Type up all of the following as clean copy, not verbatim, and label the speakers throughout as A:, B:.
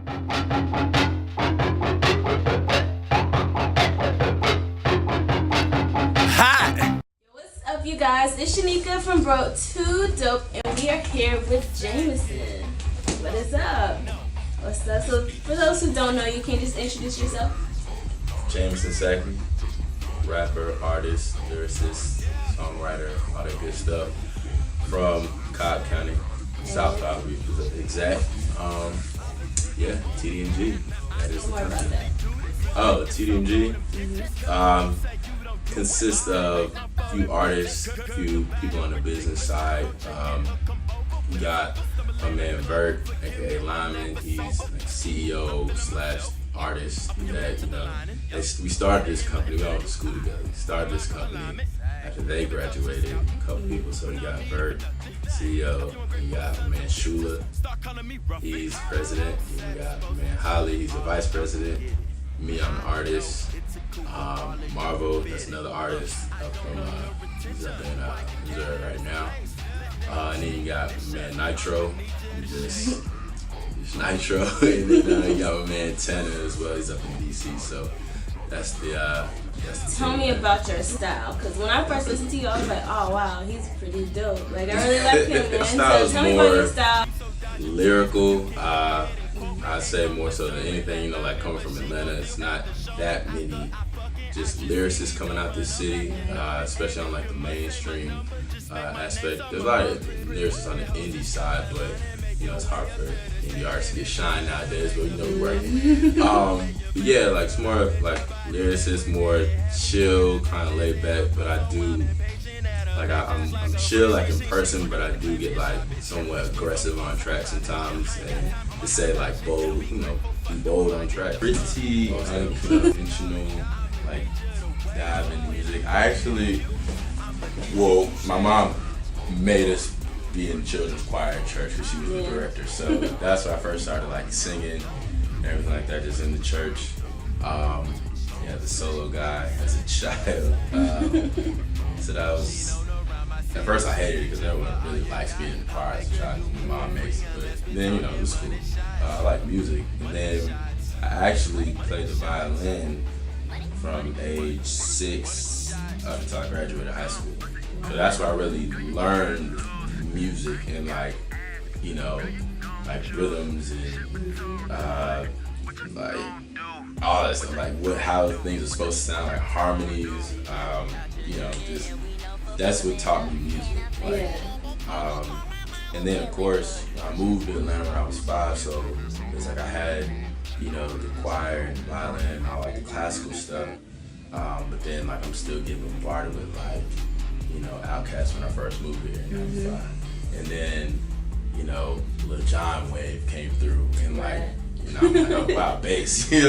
A: What's up, you guys? It's Shanika from Broke2Dope, and we are here with Jameson. What is up? What's up? So, for those who don't know, you can just introduce yourself.
B: Jameson Sackey, rapper, artist, lyricist, songwriter, all that good stuff. From Cobb County, South Cobb, to be exact. Yeah, TDMG. That is
A: More about that.
B: Oh, TDMG consists of a few artists, a few people on the business side. We got my man Vert, aka Lyman. He's like CEO / artist. That we started this company. We all went to school together. We started this company after they graduated. A couple people. So we got Vert, CEO. We got my man Shula. He's president. We got my man Holly. He's the vice president. Me, I'm an artist. Marvel, that's another artist up from he's up in Missouri right now. And then you got my man Nitro, just Nitro, and then you got my man Tanner as well. He's up in DC. So that's the
A: Tell me about your style, because when I first listened to you, I was like, oh wow, he's pretty dope. Like, I really like him, man. So tell me about your style.
B: Lyrical, I'd say more so than anything, like coming from Atlanta, it's not that many just lyricists coming out this city, especially on like the mainstream aspect. There's a lot of lyricists on the indie side, but it's hard for indie artists to get shine nowadays, but we're working. Yeah, like it's more like lyricists, more chill, kind of laid back, but I do like I'm chill like in person, but I do get like somewhat aggressive on track sometimes, and to say like bold, be bold on track. Pretty unconventional, like dive into music. My mom made us be in children's choir at church because she was the director, so that's when I first started like singing and everything like that, just in the church. The solo guy as a child. So that was, at first I hated it because everyone really likes being in the choir as a child. My mom makes it, but then it was cool. I like music, and then I actually played the violin from age 6 up until I graduated high school. So that's where I really learned music and like rhythms and like all that stuff, like how things are supposed to sound, like harmonies. Just that's what taught me music. And then of course I moved to Atlanta when I was 5, so it's like I had the choir and violin and all like the classical stuff. But then like I'm still getting bombarded with like Outkast when I first moved here in '95, and then Lil Jon wave came through and like I'm like, oh wow, bass, and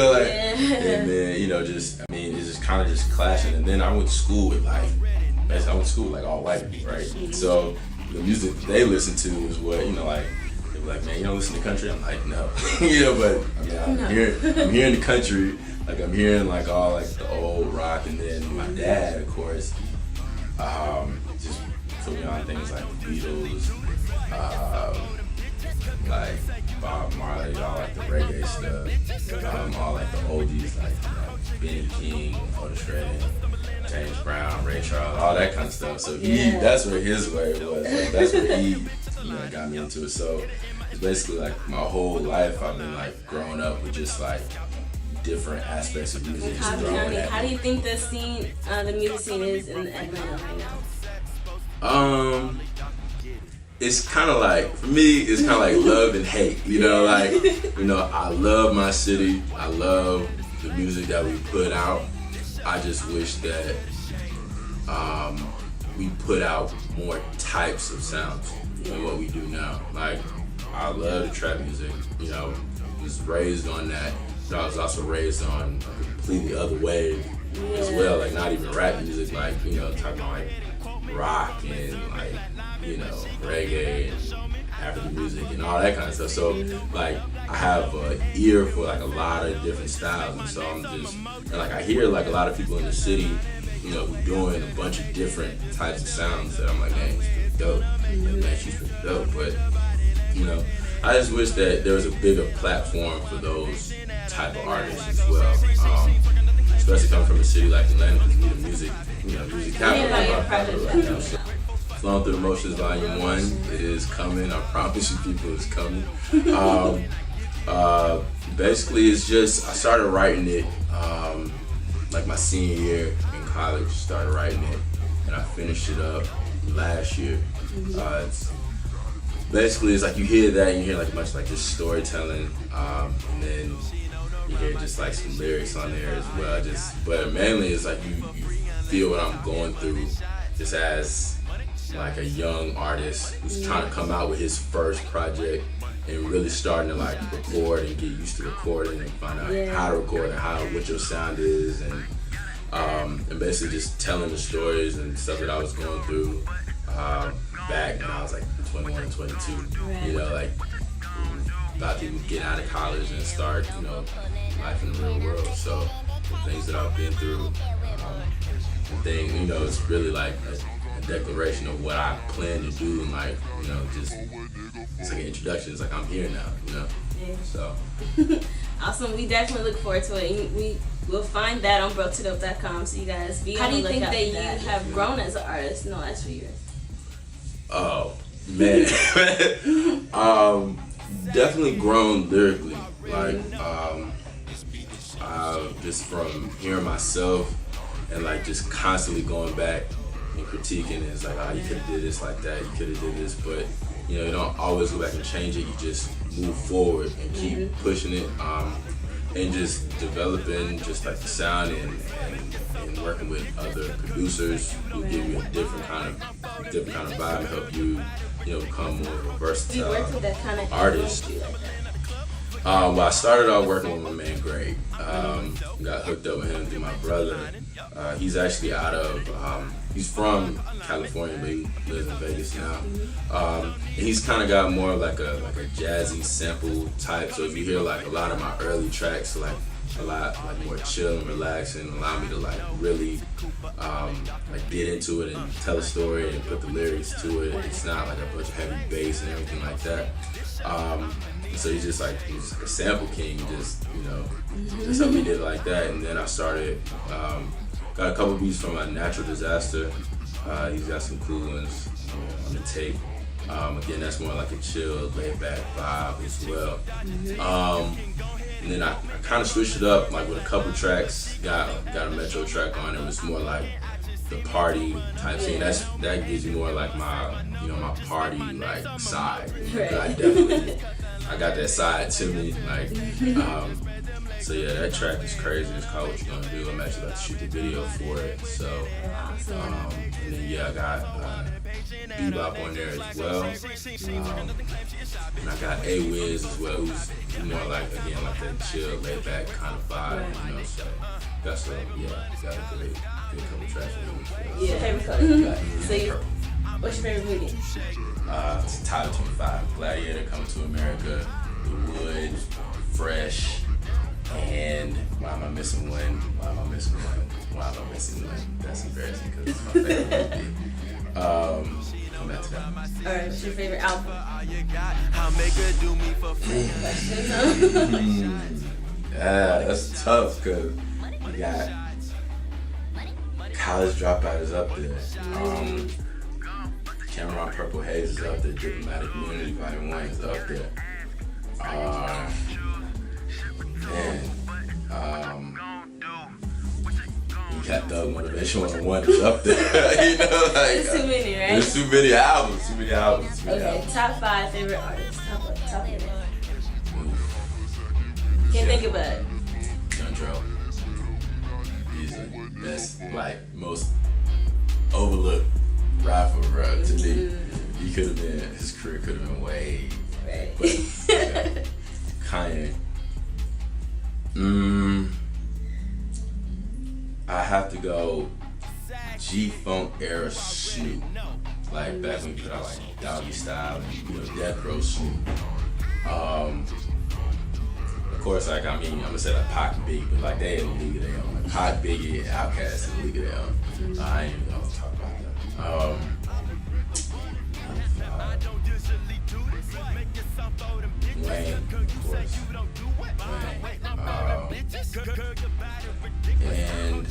B: then it's just kind of just clashing. And then I went to school with like all white people, right? So the music they listen to is what they were like, man, you don't listen to country? I'm like, no, but I'm hearing the country, like I'm hearing like all like the old rock, and then my dad, of course, just put me on things like the Beatles, like Bob Marley, all like the reggae stuff, all like the oldies like Benny King, Otis Redding, James Brown, Ray Charles, all that kind of stuff. So that's where his wave was. Like, that's where he got me into it. So it's basically like my whole life I've been like growing up with just like different aspects of music.
A: How do you think the scene, the music scene is in Atlanta right now?
B: It's kind of like, for me, it's kind of like love and hate, I love my city, I love the music that we put out. I just wish that we put out more types of sounds than what we do now. Like, I love the trap music, was raised on that, but I was also raised on a completely other wave as well, like not even rap music, like, talking about like rock and like, reggae and African music and all that kind of stuff. So like I have an ear for like a lot of different styles, and so I hear like a lot of people in the city, doing a bunch of different types of sounds that I'm like, man, she's pretty dope. And man, she's pretty dope. But I just wish that there was a bigger platform for those type of artists as well. Especially coming from a city like Atlanta, because we the music capital. So, Flowing Through the Motions Volume 1 is coming. I promise you people it's coming. Basically, it's just, I started writing it like my senior year in college, started writing it, and I finished it up last year. It's like you hear that, and you hear like much like just storytelling, and then you hear just like some lyrics on there as well. But mainly it's like you feel what I'm going through, just as like a young artist who's trying to come out with his first project and really starting to like record and get used to recording and find out how to record and what your sound is, and basically just telling the stories and stuff that I was going through back when I was like 21 and 22. You know, like about to get out of college and start, you know, life in the real world. So the things that I've been through, you know, it's really like a declaration of what I plan to do in life. You know, just it's like an introduction. It's like I'm here now. You know.
A: Yeah.
B: So.
A: Awesome. We definitely look forward to it. We will find that on Broke2Dope.com. So you guys be on the lookout. How do you think that you have grown as an artist in the last few years?
B: Oh man, definitely grown lyrically. Like just from hearing myself and like just constantly going back and critiquing it. It's like, oh, you could have did this like that. You could have did this, but you know, you don't always go back and change it. You just move forward and keep pushing it, and just developing just like the sound and working with other producers who give you a different kind of vibe and help you, you know, become more of a versatile
A: you work with that kind of
B: artist. Well, I started off working with my man Mangreg. Got hooked up with him through my brother. He's actually he's from California, but he lives in Vegas now. And he's kind of got more of like a jazzy sample type. So if you hear like a lot of my early tracks, like a lot like more chill and relaxing, allow me to like really like get into it and tell a story and put the lyrics to it. It's not like a bunch of heavy bass and everything like that. So he's a sample king, just, you know, just helped me did it like that. And then I started, got a couple beats from a Natural Disaster. He's got some cool ones on the tape. Again, that's more like a chill, laid back vibe as well. And then I kind of switched it up, like with a couple tracks. Got a Metro track on. It was more like the party type scene. That gives you more like my, you know, my party like side.
A: Right.
B: I got that side to me, like. So yeah, that track is crazy. It's called What You Gonna Do. I'm actually about to shoot the video for it. So, and then yeah, I got Bebop on there as well. And I got A-Wiz as well, who's more like, again, like that chill, laid back kind of vibe, you know. So that's got a good couple tracks with me.
A: Yeah, favorite color. So what's your favorite movie?
B: It's Title 25, Gladiator, Coming to America, The Wood, Fresh. And why am I missing one? That's embarrassing because it's my favorite movie. Come back to that.
A: Alright, what's your favorite album?
B: That's tough because we got College Dropout is up there. Cameron Purple Haze is up there. Diplomatic Immunity Volume 1 is up there. You got Thug Motivation 101 is up there. You know, like,
A: There's too many, right?
B: There's too many albums.
A: Okay, top 5 favorite artists. Top 5. Can't think about it.
B: Control. Easily. That's like most overlooked rapper, bro. To me, his career could have been way.
A: Right.
B: But, yeah. Kanye. I have to go G-Funk era Snoop. Like back when we put out like Doggy Style and, you know, Death Row Snoop. Of course, like, I mean, I'm gonna say like Pac and Biggie, but like they in the league of their own. Like Pac, Biggie, and Outkast in the league of their own. I ain't even gonna talk about that. Wayne, of course. Wayne. And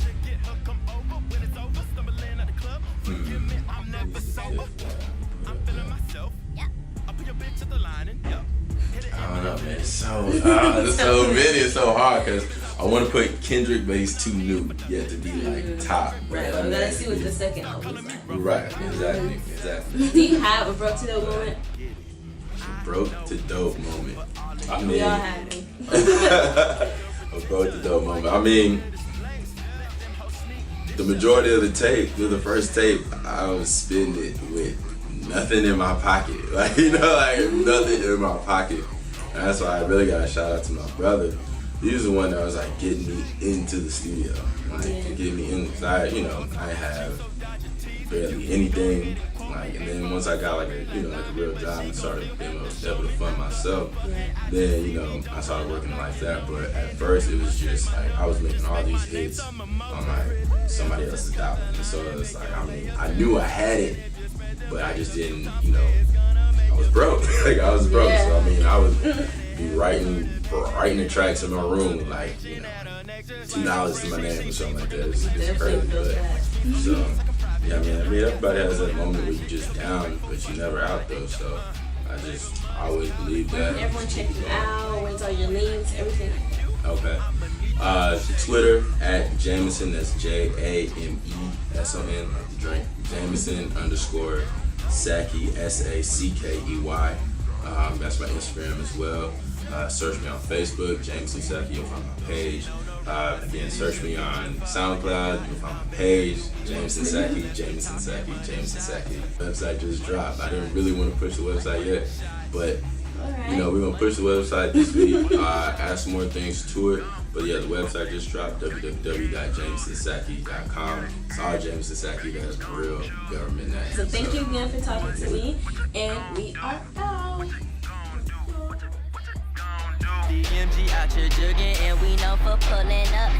B: I don't know, man. It's so many. It's so hard because I want to put Kendrick, but he's too new yet to be like top.
A: Right. Well, let's see what the second album is like.
B: Right. Exactly.
A: Do you have a broke to dope moment?
B: Broke to dope moment. I mean,
A: We all have it.
B: a broke to dope moment. I mean, the majority of the tape, the first tape, I was spitting it with nothing in my pocket. Like, you know, like nothing in my pocket. And that's why I really got a shout out to my brother. He was the one that was like getting me into the studio. Like, getting me in, cause I have barely anything. Like, and then once I got like a real job and started being able to fund myself, then, I started working like that. But at first it was just like I was making all these hits on like somebody else's dollar. And so it was like, I mean, I knew I had it, but I just didn't, I was broke. Like I was broke. So I mean, I would be writing the tracks in my room with like, $2 to my name or something like that. It's crazy. But so yeah, I mean, everybody has that moment where you're just down, but you're never out though. So I always believe that.
A: Everyone check you out. Where's all your links? Everything.
B: Okay. Twitter at Jameson. That's JameSon. Like the drink. Jameson _Sackey SACKEY. That's my Instagram as well. Search me on Facebook, Jameson Sackey. You'll find my page. Again, search me on SoundCloud. You'll find my page, Jameson Sackey. Website just dropped. I didn't really want to push the website yet, but we're gonna push the website this week. Add some more things to it. But yeah, the website just dropped, www.jamesonsackey.com. It's all Jameson Sackey. That's the real government name.
A: So thank you again for talking to me, and we are out.
C: TDMG out here jugging, and we known for pulling up.